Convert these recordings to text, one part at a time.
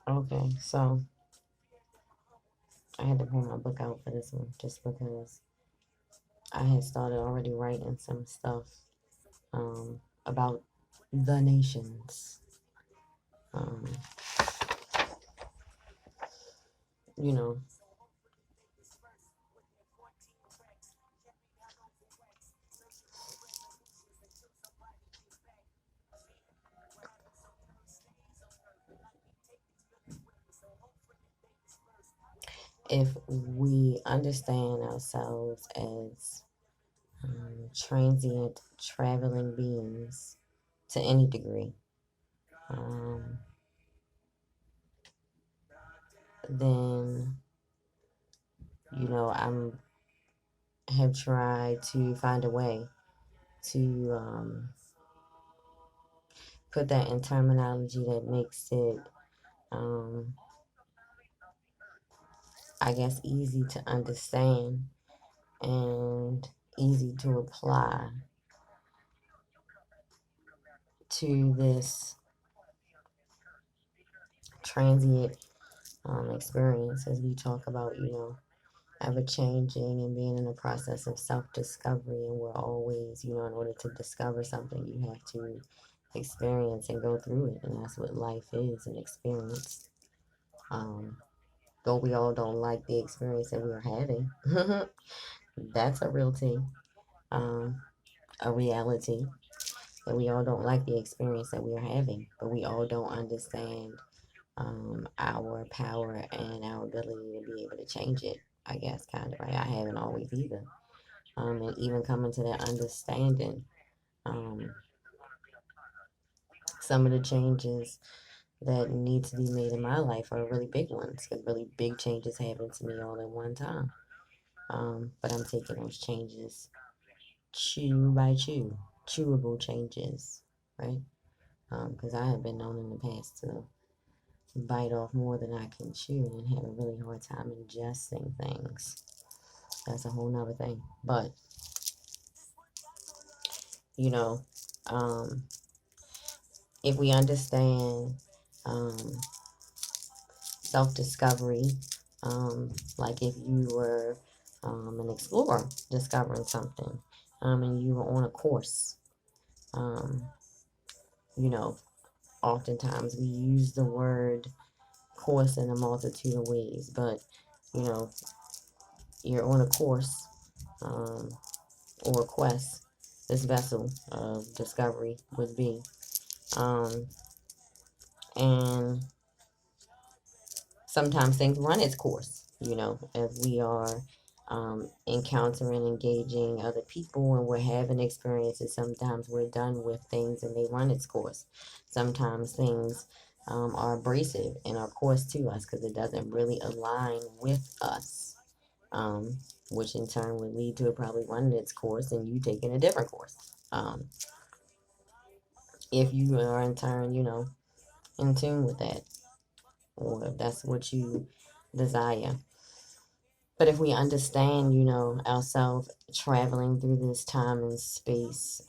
Okay, so I had to pull my book out for this one just because I had started already writing some stuff about the nations. Um, you know, if we understand ourselves as transient traveling beings to any degree, um, then I'm have tried to find a way to put that in terminology that makes it, um, I guess, easy to understand and easy to apply to this transient experience as we talk about, ever changing and being in the process of self discovery. And we're always, in order to discover something, you have to experience and go through it. And that's what life is, an experience. Um, though we all don't like the experience that we're having, that's a real thing, um, a reality. That we all don't like the experience that we are having, but we all don't understand our power and our ability to be able to change it. I guess, kind of, right? I haven't always either. And even coming to that understanding, um, some of the changes that need to be made in my life are really big ones because really big changes happen to me all at one time. But I'm taking those changes chew by chew, chewable changes, right? Because I have been known in the past to bite off more than I can chew and have a really hard time ingesting things. That's a whole nother thing. But, you know, um, if we understand um, self discovery, like if you were an explorer discovering something and you were on a course, um, you know, oftentimes we use the word course in a multitude of ways, but you know, you're on a course um, or a quest, this vessel of discovery would be. Um, and sometimes things run its course, as we are encountering, engaging other people, and we're having experiences. Sometimes we're done with things and they run its course. Sometimes things are abrasive in our course to us because it doesn't really align with us, um, which in turn would lead to it probably running its course and you taking a different course. If you are in turn, in tune with that, or if that's what you desire. But if we understand, ourselves traveling through this time and space,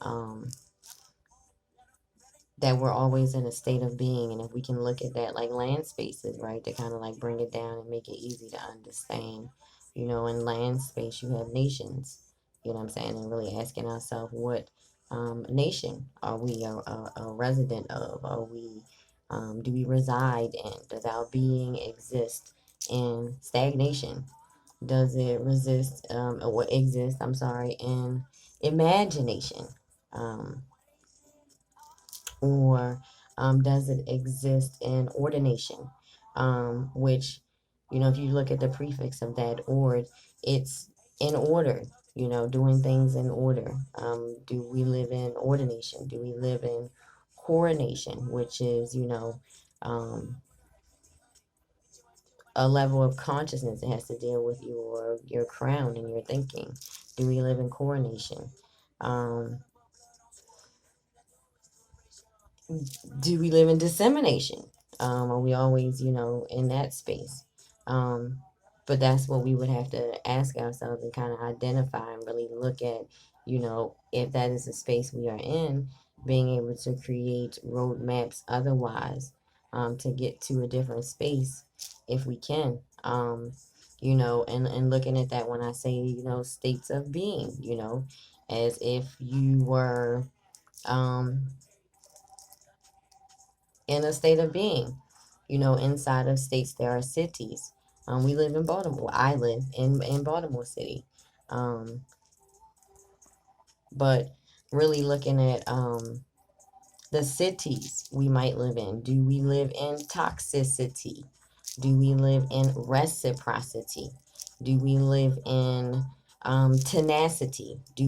that we're always in a state of being, and if we can look at that like land spaces, right, to kind of like bring it down and make it easy to understand, in land space, you have nations, what I'm saying, and really asking ourselves what nation are we a resident of? Are we, do we reside in? Does our being exist in stagnation? Does it resist or exist, I'm sorry, in imagination? Um, or does it exist in ordination? Which, if you look at the prefix of that ord, it's in order, doing things in order. Do we live in ordination? Do we live in coronation, which is, um, a level of consciousness that has to deal with your crown and your thinking? Do we live in coronation? Um, do we live in dissemination? Are we always, in that space? Um, but that's what we would have to ask ourselves and kind of identify and really look at, if that is the space we are in, being able to create roadmaps otherwise, to get to a different space if we can. And looking at that when I say, states of being, as if you were um, in a state of being. Inside of states, there are cities. We live in Baltimore. I live in Baltimore City. Um, but really looking at the cities we might live in. Do we live in toxicity? Do we live in reciprocity? Do we live in tenacity? Do